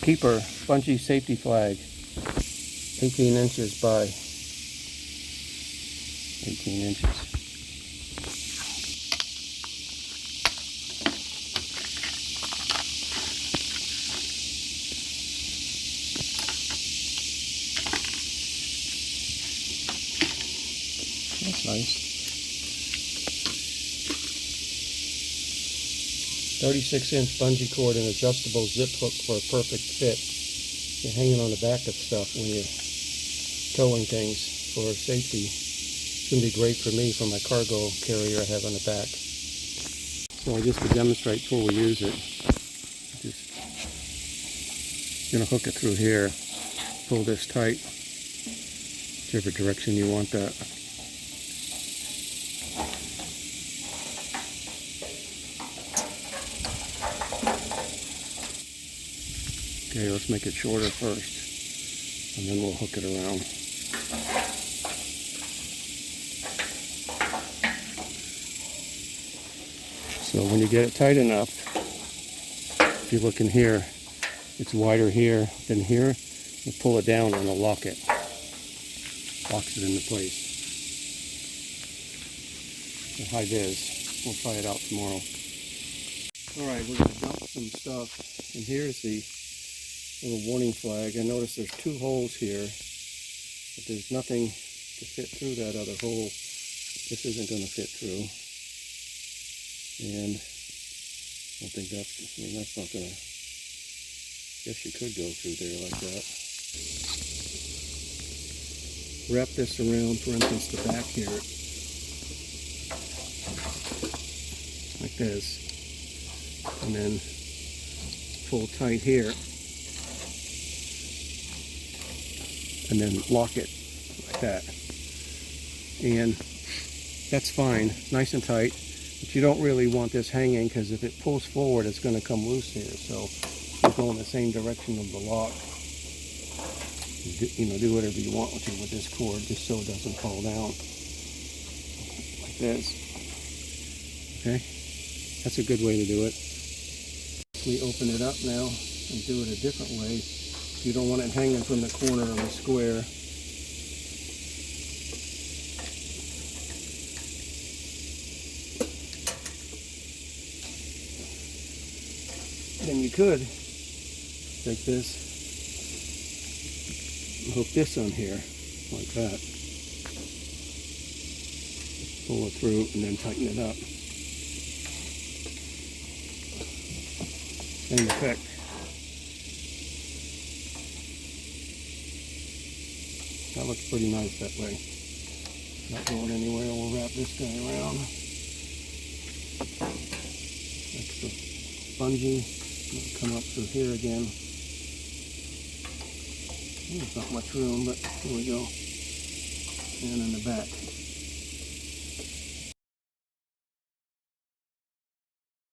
keeper bungee safety flag, 18 inches by 18 inches. That's nice. 36-inch bungee cord and adjustable zip hook for a perfect fit. You're hanging on the back of stuff when you're towing things for safety. It's going to be great for me for my cargo carrier I have on the back. So just to demonstrate before we use it, just going to hook it through here, pull this tight, whichever direction you want that. Okay, let's make it shorter first, and then we'll hook it around. So when you get it tight enough, if you look in here, it's wider here than here. You pull it down and it'll lock it. Locks it into place. So high vis. We'll try it out tomorrow. Alright, we're going to dump some stuff. And here's the little warning flag. I notice there's two holes here, but there's nothing to fit through that other hole. This isn't going to fit through, and I don't think that's, that's not going to, guess you could go through there like that. Wrap this around, for instance, the back here, like this, and then pull tight here, and then lock it like that. And that's fine, nice and tight, but you don't really want this hanging, because if it pulls forward it's going to come loose here. So you go in the same direction of the lock. Do whatever you want with this cord, just so it doesn't fall down like this. Okay, that's a good way to do it. We open it up now and do it a different way. You don't want it hanging from the corner of the square. Then you could take this and hook this on here, like that. Pull it through and then tighten it up. Same effect. That looks pretty nice that way. Not going anywhere. We'll wrap this guy around. That's the bungee. It'll come up through here again. There's not much room, but here we go. And in the back.